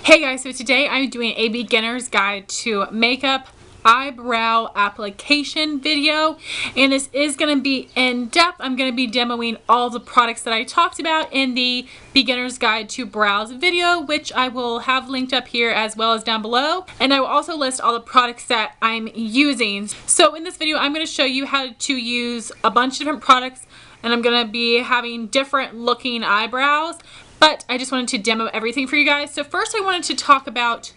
Hey guys, so today I'm doing a beginner's guide to makeup eyebrow application video, and this is going to be in depth. I'm going to be demoing all the products that I talked about in the beginner's guide to brows video, which I will have linked up here as well as down below, and I will also list all the products that I'm using. So in this video I'm going to show you how to use a bunch of different products, and I'm going to be having different looking eyebrows. But I just wanted to demo everything for you guys. So first I wanted to talk about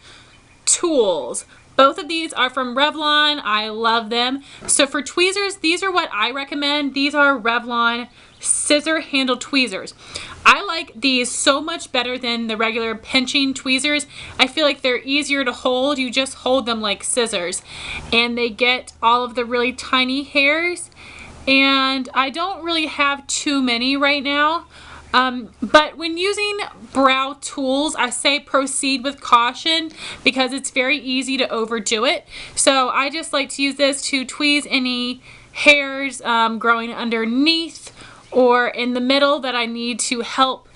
tools. Both of these are from Revlon. I love them. So for tweezers, these are what I recommend. These are Revlon scissor handle tweezers. I like these so much better than the regular pinching tweezers. I feel like they're easier to hold. You just hold them like scissors. And they get all of the really tiny hairs. And I don't really have too many right now. But when using brow tools, I say proceed with caution because it's very easy to overdo it. So I just like to use this to tweeze any hairs growing underneath or in the middle that I need to help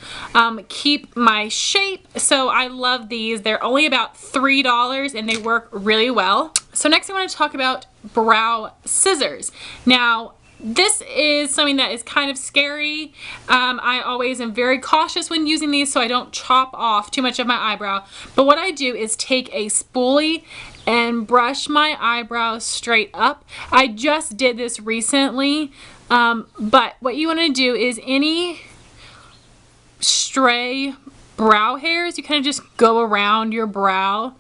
keep my shape. So I love these. They're only about $3 and they work really well. So next I want to talk about brow scissors. Now, this is something that is kind of scary. I always am very cautious when using these so I don't chop off too much of my eyebrow. But what I do is take a spoolie and brush my eyebrows straight up. I just did this recently. But what you want to do is any stray brow hairs, you kind of just go around your brow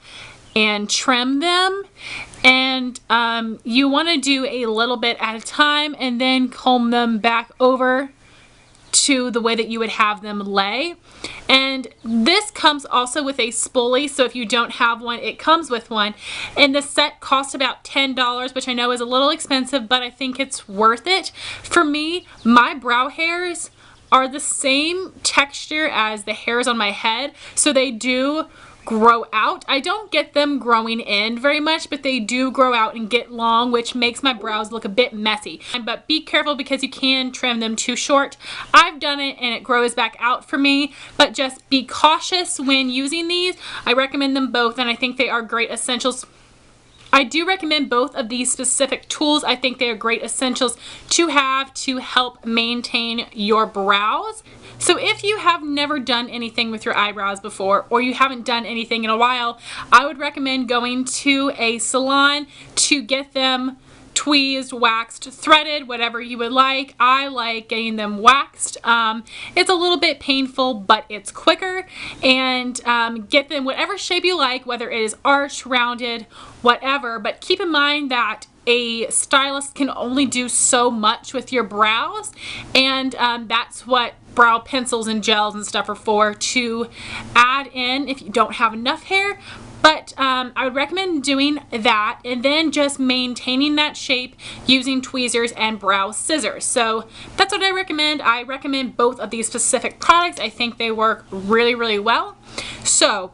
and trim them. And you want to do a little bit at a time and then comb them back over to the way that you would have them lay. And this comes also with a spoolie, so if you don't have one, it comes with one. And the set costs about $10, which I know is a little expensive, but I think it's worth it. For me, my brow hairs are the same texture as the hairs on my head, so they do grow out. I don't get them growing in very much, but they do grow out and get long, which makes my brows look a bit messy. But be careful because you can trim them too short. I've done it and it grows back out for me, but just be cautious when using these. I recommend them both and I think they are great essentials. I do recommend both of these specific tools. I think they are great essentials to have to help maintain your brows. So if you have never done anything with your eyebrows before, or you haven't done anything in a while, I would recommend going to a salon to get them tweezed, waxed, threaded, whatever you would like. I like getting them waxed. It's a little bit painful, but it's quicker. And get them whatever shape you like, whether it is arched, rounded, whatever. But keep in mind that a stylist can only do so much with your brows, and that's what brow pencils and gels and stuff are for, to add in if you don't have enough hair. But I would recommend doing that and then just maintaining that shape using tweezers and brow scissors. So that's what I recommend. I recommend both of these specific products. I think they work really, really well. So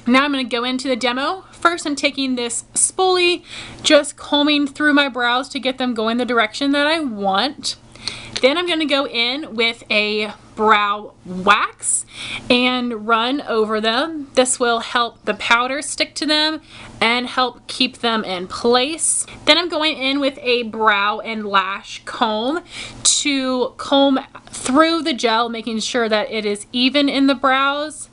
now I'm going to go into the demo. First, I'm taking this spoolie, just combing through my brows to get them going the direction that I want. Then I'm going to go in with a brow wax and run over them. This will help the powder stick to them and help keep them in place. Then I'm going in with a brow and lash comb to comb through the gel, making sure that it is even in the brows,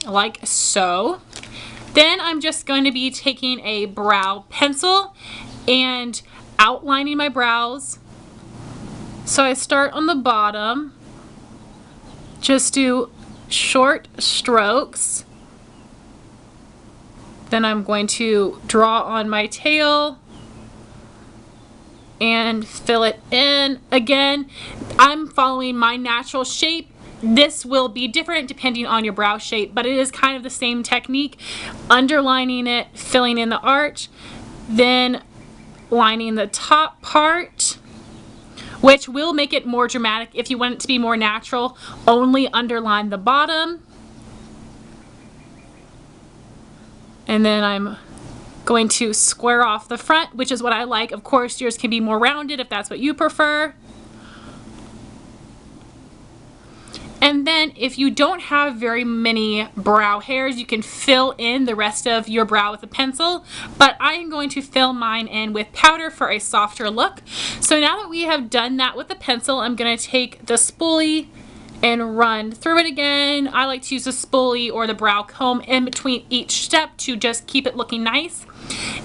like so. Then I'm just going to be taking a brow pencil and outlining my brows. So I start on the bottom, just do short strokes. Then I'm going to draw on my tail and fill it in. Again, I'm following my natural shape. This will be different depending on your brow shape, but it is kind of the same technique. Underlining it, filling in the arch, then lining the top part, which will make it more dramatic. If you want it to be more natural, only underline the bottom. And then I'm going to square off the front, which is what I like. Of course, yours can be more rounded if that's what you prefer. And then if you don't have very many brow hairs, you can fill in the rest of your brow with a pencil, but I am going to fill mine in with powder for a softer look. So now that we have done that with the pencil, I'm going to take the spoolie and run through it again. I like to use the spoolie or the brow comb in between each step to just keep it looking nice.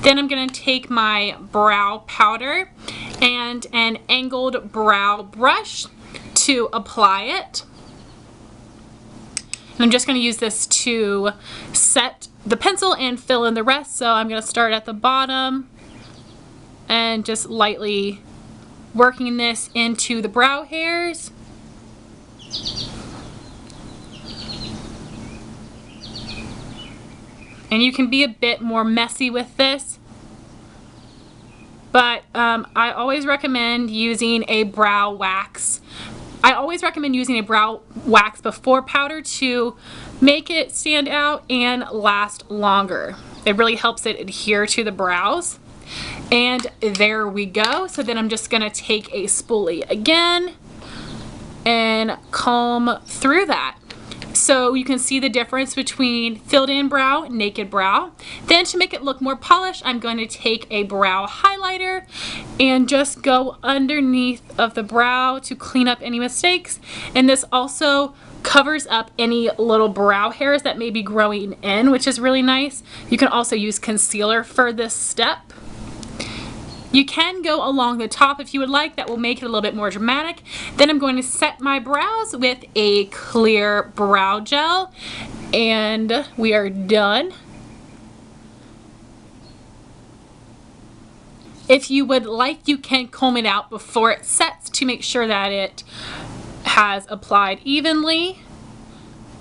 Then I'm going to take my brow powder and an angled brow brush to apply it. And I'm just going to use this to set the pencil and fill in the rest. So I'm going to start at the bottom and just lightly working this into the brow hairs. And you can be a bit more messy with this, but I always recommend using a brow wax. I always recommend using a brow wax before powder to make it stand out and last longer. It really helps it adhere to the brows. And there we go. So then I'm just gonna take a spoolie again and comb through that. So you can see the difference between filled in brow and naked brow. Then to make it look more polished, I'm going to take a brow highlighter and just go underneath of the brow to clean up any mistakes. And this also covers up any little brow hairs that may be growing in, which is really nice. You can also use concealer for this step. You can go along the top if you would like. That will make it a little bit more dramatic. Then I'm going to set my brows with a clear brow gel, and we are done. If you would like, you can comb it out before it sets to make sure that it has applied evenly.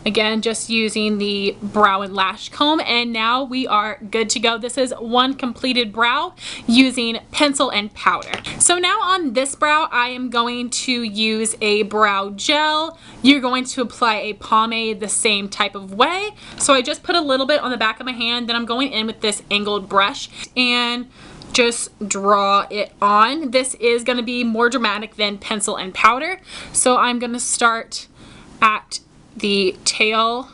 Again, just using the brow and lash comb, and now we are good to go. This is one completed brow using pencil and powder. So now on this brow, I am going to use a brow gel. You're going to apply a pomade the same type of way. So I just put a little bit on the back of my hand, then I'm going in with this angled brush and just draw it on. This is going to be more dramatic than pencil and powder. So I'm going to start at the tail,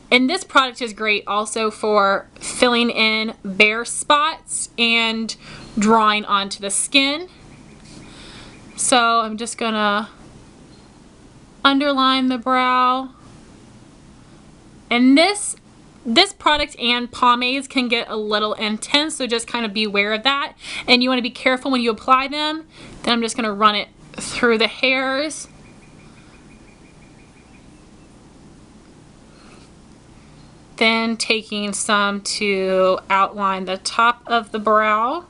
and this product is great also for filling in bare spots and drawing onto the skin. So I'm just gonna underline the brow, and this product and pomades can get a little intense, so just kind of be aware of that, and you want to be careful when you apply them. Then I'm just gonna run it through the hairs. Then taking some to outline the top of the brow.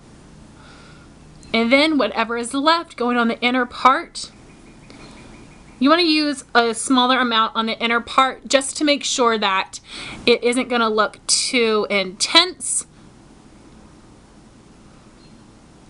And then whatever is left going on the inner part. You want to use a smaller amount on the inner part just to make sure that it isn't going to look too intense.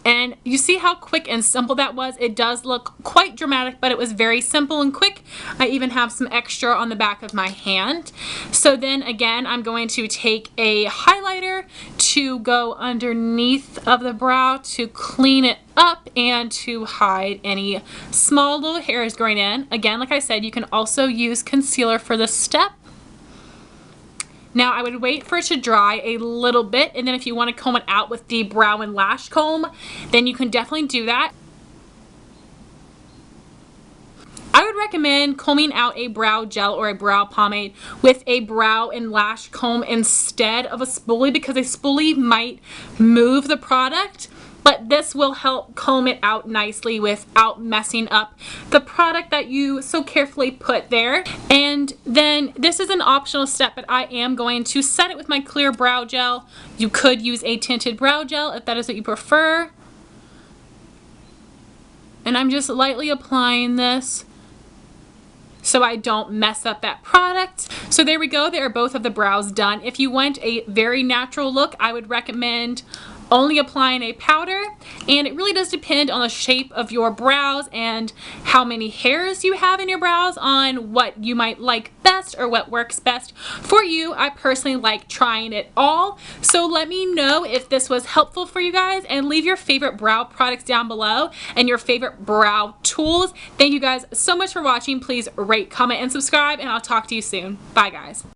And you see how quick and simple that was? It does look quite dramatic, but it was very simple and quick. I even have some extra on the back of my hand. So then again, I'm going to take a highlighter to go underneath of the brow to clean it up and to hide any small little hairs growing in. Again, like I said, you can also use concealer for this step. Now I would wait for it to dry a little bit, and then if you want to comb it out with the brow and lash comb, then you can definitely do that. I would recommend combing out a brow gel or a brow pomade with a brow and lash comb instead of a spoolie, because a spoolie might move the product, but this will help comb it out nicely without messing up the product that you so carefully put there. And then this is an optional step, but I am going to set it with my clear brow gel. You could use a tinted brow gel if that is what you prefer. And I'm just lightly applying this so I don't mess up that product. So there we go, there are both of the brows done. If you want a very natural look, I would recommend only applying a powder, and it really does depend on the shape of your brows and how many hairs you have in your brows on what you might like best or what works best for you. I personally like trying it all, so let me know if this was helpful for you guys, and leave your favorite brow products down below and your favorite brow tools. Thank you guys so much for watching. Please rate, comment, and subscribe, and I'll talk to you soon. Bye guys.